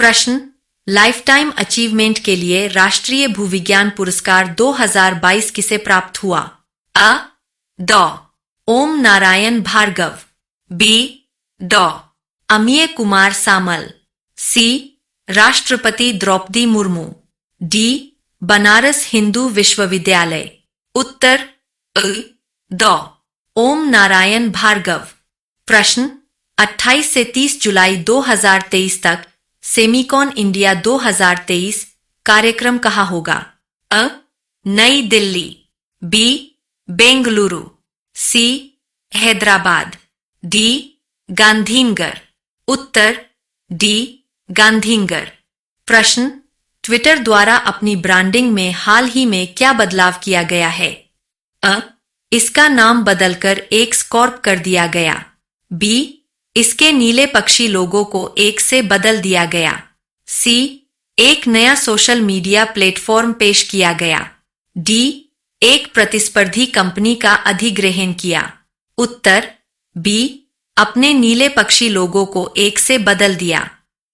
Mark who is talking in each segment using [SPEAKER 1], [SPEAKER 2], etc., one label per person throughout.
[SPEAKER 1] प्रश्न, life time achievement के लिए राष्ट्रीय भूविज्ञान पुरस्कार 2022 किसे प्राप्त हुआ? अ. डॉ. ओम नारायण भार्गव, बी. डॉ. अमिय कुमार सामल, सी. राष्ट्रपति द्रौपदी मुर्मू, डी. बनारस हिंदू विश्वविद्यालय। उत्तर अ. डॉ. ओम नारायण भार्गव। प्रश्न, 28 से 30 जुलाई 2023 तक सेमिकॉन इंडिया 2023 कार्यक्रम कहाँ होगा? अ. नई दिल्ली, बी. बेंगलुरु, सी. हैदराबाद, डी. गांधीनगर। उत्तर डी. गांधीनगर। प्रश्न, ट्विटर द्वारा अपनी ब्रांडिंग में हाल ही में क्या बदलाव किया गया है? अ. इसका नाम बदलकर एक्स कॉर्प कर दिया गया, बी. इसके नीले पक्षी लोगो को एक से बदल दिया गया, सी. एक नया सोशल मीडिया प्लेटफॉर्म पेश किया गया, डी. एक प्रतिस्पर्धी कंपनी का अधिग्रहण किया। उत्तर बी. अपने नीले पक्षी लोगो को एक से बदल दिया।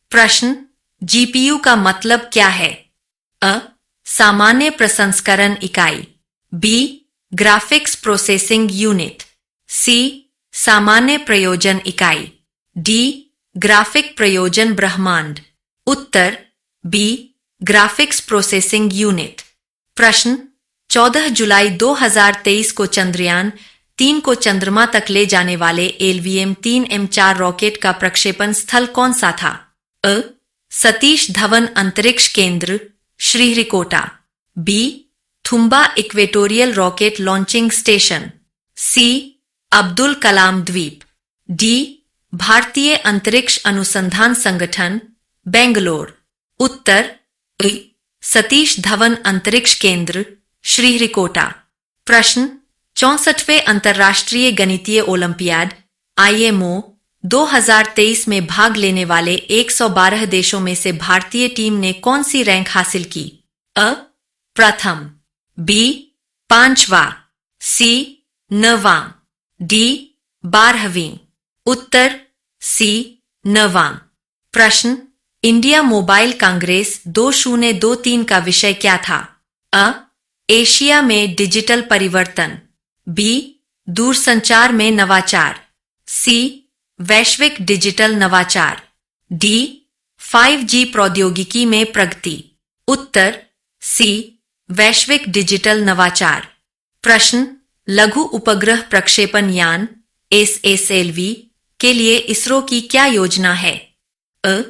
[SPEAKER 1] प्रश्न, जीपीयू का मतलब क्या है? अ. सामान्य प्रसंस्करण इकाई, बी. ग्राफिक्स प्रोसेसिंग यूनिट, सी. सामान्य प्रयोजन इकाई, डी. ग्राफिक प्रयोजन ब्रह्मांड। उत्तर बी. Graphics processing unit. प्रश्न, 14 जुलाई 2023 को चंद्रयान 3 को चंद्रमा तक ले जाने वाले LVM-3M4 रॉकेट का प्रक्षेपण स्थल कौन सा था? अ. सतीश धवन अंतरिक्ष केंद्र, Sriharikota, B. Thumba equatorial rocket launching station, C. Abdul Kalam द्वीप, डी. भारतीय अंतरिक्ष अनुसंधान संगठन, बेंगलोर। उत्तर अ. सतीश धवन अंतरिक्ष केंद्र, श्रीहरिकोटा। प्रश्न, 64वें अंतर्राष्ट्रीय गणितीय ओलंपियाड IMO 2023 में भाग लेने वाले 112 देशों में से भारतीय टीम ने कौन सी रैंक हासिल की? अ. प्रथम, बी. 5वां, सी. 9वां, डी. 12वीं। उत्तर सी. 9वां। प्रश्न, इंडिया मोबाइल कांग्रेस 2023 का विषय क्या था? अ. एशिया में डिजिटल परिवर्तन, बी. दूरसंचार में नवाचार, सी. वैश्विक डिजिटल नवाचार, डी. 5G प्रौद्योगिकी में प्रगति। उत्तर सी. वैश्विक डिजिटल नवाचार। प्रश्न, लघु उपग्रह प्रक्षेपण यान SSLV के लिए इसरो की क्या योजना है? अ.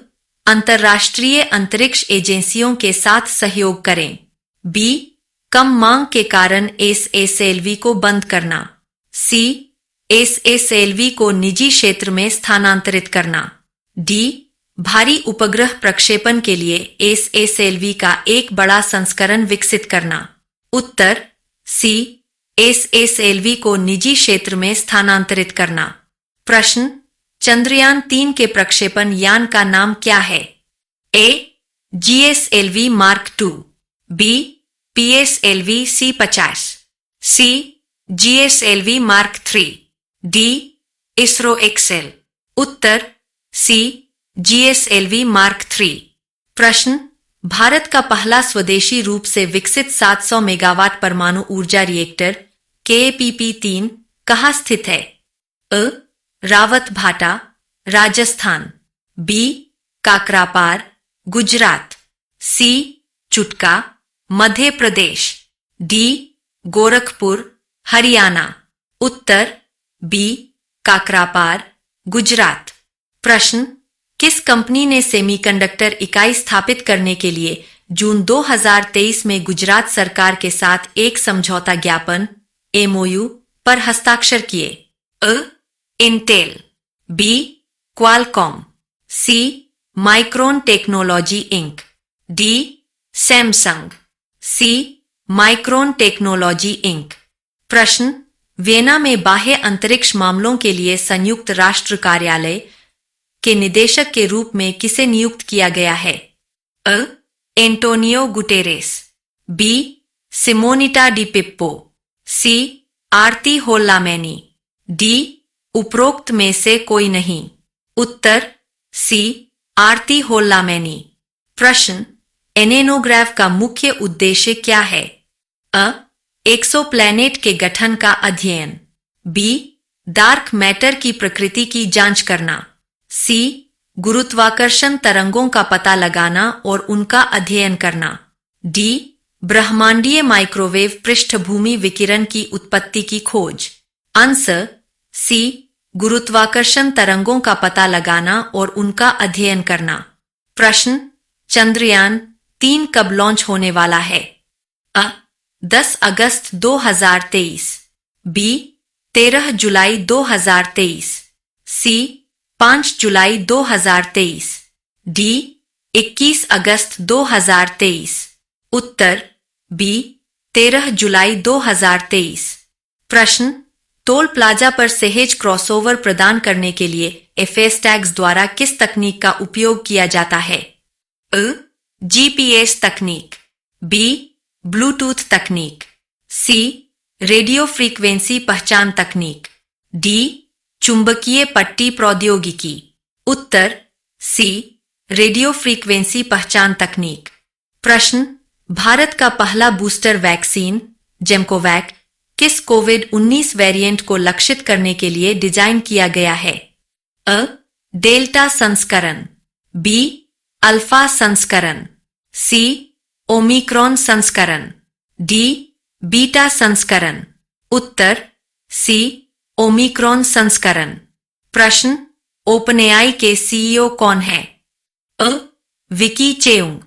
[SPEAKER 1] अंतर्राष्ट्रीय अंतरिक्ष एजेंसियों के साथ सहयोग करें, बी. कम मांग के कारण SSLV को बंद करना, सी. SSLV को निजी क्षेत्र में स्थानांतरित करना, डी. भारी उपग्रह प्रक्षेपण के लिए SSLV का एक बड़ा संस्करण विकसित करना। उत्तर सी. SSLV को निजी क्षेत्र में स्थानांतरित करना। प्रश्न, चंद्रयान 3 के प्रक्षेपण यान का नाम क्या है? A. GSLV mark 2, B. PSLV C50, C. GSLV mark 3, D. ISRO excel. उत्तर सी. GSLV mark 3। प्रश्न, भारत का पहला स्वदेशी रूप से विकसित 700 मेगावाट परमाणु ऊर्जा रिएक्टर KPP3 कहाँ स्थित है? अ. रावतभाटा, राजस्थान, बी. काकरापार, गुजरात, सी. चुटका, मध्य प्रदेश, डी. गोरखपुर, हरियाणा। उत्तर बी. काकरापार, गुजरात। प्रश्न, किस कंपनी ने सेमीकंडक्टर इकाई स्थापित करने के लिए जून 2023 में गुजरात सरकार के साथ एक समझौता ज्ञापन MOU पर हस्ताक्षर किए? अ. Intel, B. Qualcomm, C. Micron technology Inc, D. Samsung, C. Micron technology Inc. प्रश्न, वियना में बाह्य अंतरिक्ष मामलों के लिए संयुक्त राष्ट्र कार्यालय के निदेशक के रूप में किसे नियुक्त किया गया है? अ. Antonio Guterres, B. Simonetta Di Pippo, C. Aarti Hollamaini, D. उपरोक्त में से कोई नहीं। उत्तर सी. आरती होल्लामैनी। प्रश्न, एनेनोग्राफ का मुख्य उद्देश्य क्या है? अ. एक्सोप्लैनेट के गठन का अध्ययन। बी. डार्क मैटर की प्रकृति की जांच करना। सी. गुरुत्वाकर्षण तरंगों का पता लगाना और उनका अध्ययन करना। डी. ब्रह्मांडीय माइक्रोवेव पृष्ठभूमि विकिरण की उत्पत्ति की खोज। Answer C. गुरुत्वाकर्षण तरंगों का पता लगाना और उनका अध्ययन करना। प्रश्न, चंद्रयान 3 कब लॉन्च होने वाला है? अ. 10 अगस्त 2023। बी. 13 जुलाई 2023। सी. 5 जुलाई 2023। डी. 21 अगस्त 2023। उत्तर बी. 13 जुलाई 2023। प्रश्न, टोल प्लाजा पर सहज क्रॉसओवर प्रदान करने के लिए एफएसटैग्स द्वारा किस तकनीक का उपयोग किया जाता है? अ. जीपीएस तकनीक। बी. ब्लूटूथ तकनीक। सी. रेडियो फ्रीक्वेंसी पहचान तकनीक। डी. चुंबकीय पट्टी प्रौद्योगिकी। उत्तर सी. रेडियो फ्रीक्वेंसी पहचान तकनीक। प्रश्न, भारत का पहला बूस्टर वैक्सीन जेमकोवैक किस कोविड-19 वेरिएंट को लक्षित करने के लिए डिजाइन किया गया है? अ. डेल्टा संस्करण। बी. अल्फा संस्करण। सी. ओमिक्रॉन संस्करण। डी. बीटा संस्करण। उत्तर सी. ओमिक्रॉन संस्करण। प्रश्न, ओपनएआई के सीईओ कौन है? अ. Vicki Cheung.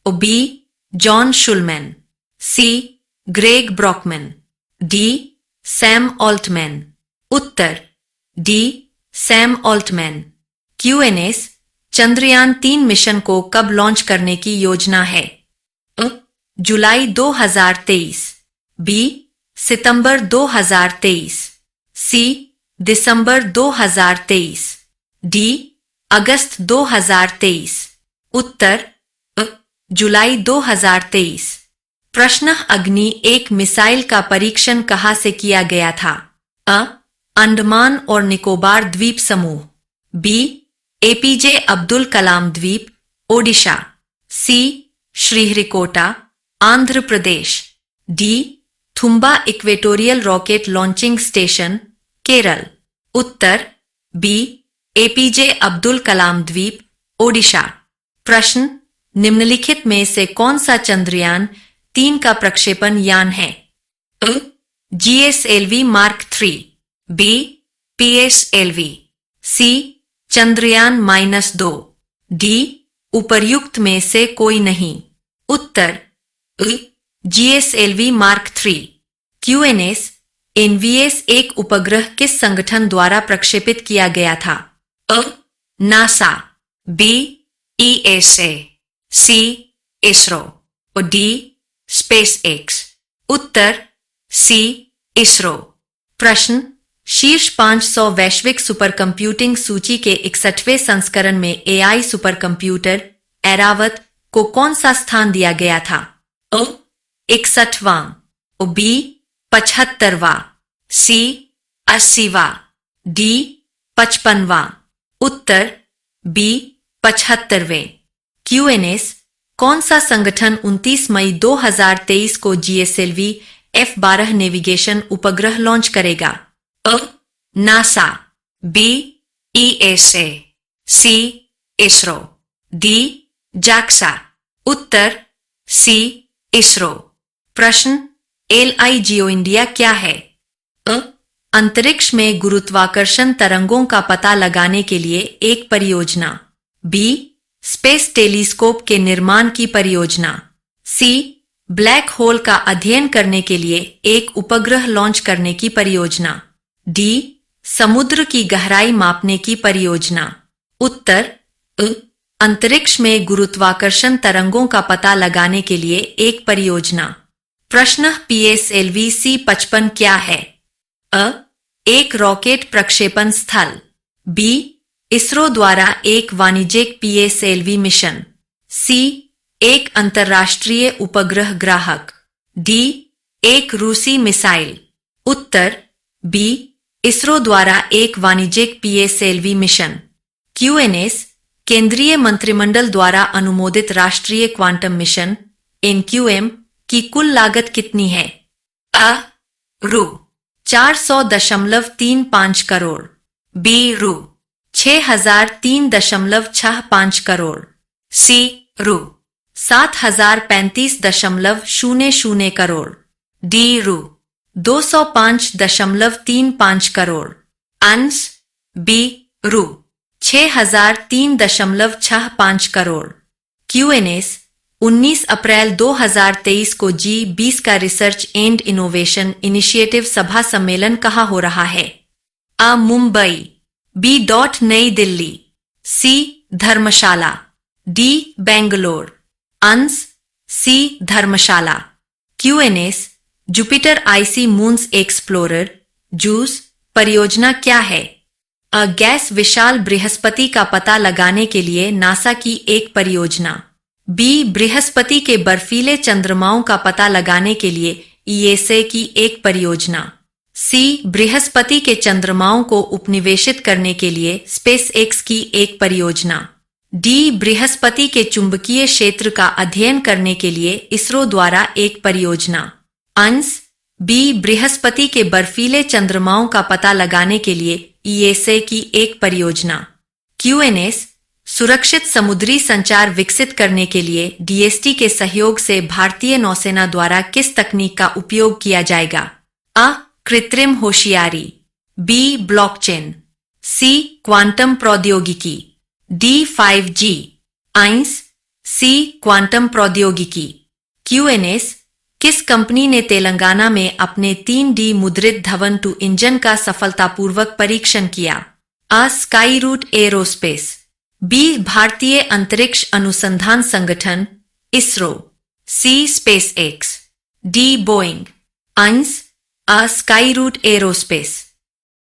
[SPEAKER 1] B. John Schulman. C. Greg Brockman. D. Sam Altman. उत्तर D. Sam Altman. QNS, Chandrayaan 3 mission को कब लॉन्च करने की योजना है? अ. जुलाई 2023। बी. सितंबर 2023। सी. दिसंबर 2023। डी. अगस्त 2023। उत्तर अ. जुलाई 2023। प्रश्न, अग्नि 1 मिसाइल का परीक्षण कहां से किया गया था? अ. अंडमान और निकोबार द्वीप समूह। बी. एपीजे अब्दुल कलाम द्वीप, Odisha. C. Sriharikota, Andhra Pradesh. D. Thumba equatorial rocket launching station, Kerala. उत्तर बी. एपीजे अब्दुल कलाम द्वीप, ओडिशा। प्रश्न, निम्नलिखित में से कौन सा चंद्रयान 3 का प्रक्षेपण यान है? अ. GSLV Mark 3। B. PSLV. C. Chandrayaan -2। D. उपर्युक्त में से कोई नहीं। उत्तर अ. GSLV Mark 3। क्यूएनएस एनवीएस 1 उपग्रह किस संगठन द्वारा प्रक्षेपित किया गया था? अ. NASA. B. ESA. C. ISRO. और डी. स्पेसएक्स। उत्तर सी. इसरो। प्रश्न, शीर्ष 500 वैश्विक सुपर कंप्यूटिंग सूची के 61वें संस्करण में एआई सुपर कंप्यूटर ऐरावत को कौन सा स्थान दिया गया था? अ. 61वां। बी. 75वां। सी. 80वां। डी. 55वां। उत्तर बी. 75वें। क्यूएनएस, कौन सा संगठन 29 मई 2023 को जीएसएलवी F-12 नेविगेशन उपग्रह लॉन्च करेगा? अ. NASA. B. ESA. C. ISRO. D. JAXA. उत्तर सी. इसरो। प्रश्न, एलआई जियो इंडिया क्या है? अ. अंतरिक्ष में गुरुत्वाकर्षण तरंगों का पता लगाने के लिए एक परियोजना। बी. स्पेस टेलीस्कोप के निर्माण की परियोजना। सी. ब्लैक होल का अध्ययन करने के लिए एक उपग्रह लॉन्च करने की परियोजना। डी. समुद्र की गहराई मापने की परियोजना। उत्तर अ. अंतरिक्ष में गुरुत्वाकर्षण तरंगों का पता लगाने के लिए एक परियोजना। प्रश्न, पीएसएलवी C-55 क्या है? अ. एक रॉकेट प्रक्षेपण स्थल। बी. इसरो द्वारा एक वाणिज्यिक पीएसएलवी मिशन। सी. एक अंतर्राष्ट्रीय उपग्रह ग्राहक। डी. एक रूसी मिसाइल। उत्तर बी. इसरो द्वारा एक वाणिज्यिक पीएसएलवी मिशन। क्यूएनएस, केंद्रीय मंत्रिमंडल द्वारा अनुमोदित राष्ट्रीय क्वांटम मिशन एनक्यूएम की कुल लागत कितनी है? अ. रु. 400.35 करोड़, बी. रु. 6003.65 करोड़, सी. रु. 7035.00 करोड़, डी. रु. 205.35 करोड़, अंश बी. रु. 6003.65 करोड़। क्यूएनएस 19 अप्रैल 2023 को G20 का रिसर्च एंड इनोवेशन इनिशिएटिव सभा सम्मेलन कहाँ हो रहा है? अ. मुंबई, बी. नई दिल्ली, सी. धर्मशाला, डी. बेंगलोर, अंश C. Dharamshala. QNS Jupiter icy moons explorer JUICE परियोजना क्या है? अ. गैस विशाल बृहस्पति का पता लगाने के लिए नासा की एक परियोजना, बी. बृहस्पति के बर्फीले चंद्रमाओं का पता लगाने के लिए ईएसए की एक परियोजना, सी. बृहस्पति के चंद्रमाओं को उपनिवेशित करने के लिए स्पेसएक्स की एक परियोजना, डी. बृहस्पति के चुंबकीय क्षेत्र का अध्ययन करने के लिए इसरो द्वारा एक परियोजना, अंश बी. बृहस्पति के बर्फीले चंद्रमाओं का पता लगाने के लिए ईएसए की एक परियोजना। क्यूएनएस सुरक्षित समुद्री संचार विकसित करने के लिए डीएसटी के सहयोग से भारतीय नौसेना द्वारा किस तकनीक का उपयोग किया जाएगा? अ. कृत्रिम होशियारी, बी. ब्लॉकचेन, सी. क्वांटम प्रौद्योगिकी, डी. 5G, अंश सी. क्वांटम प्रौद्योगिकी। क्यूएनएस किस कंपनी ने तेलंगाना में अपने 3D मुद्रित धवन 2 इंजन का सफलतापूर्वक परीक्षण किया? अ. Skyroot Aerospace, B. भारतीय अंतरिक्ष अनुसंधान संगठन ISRO, C. SpaceX, D. Boeing, अंश अ. Skyroot aerospace.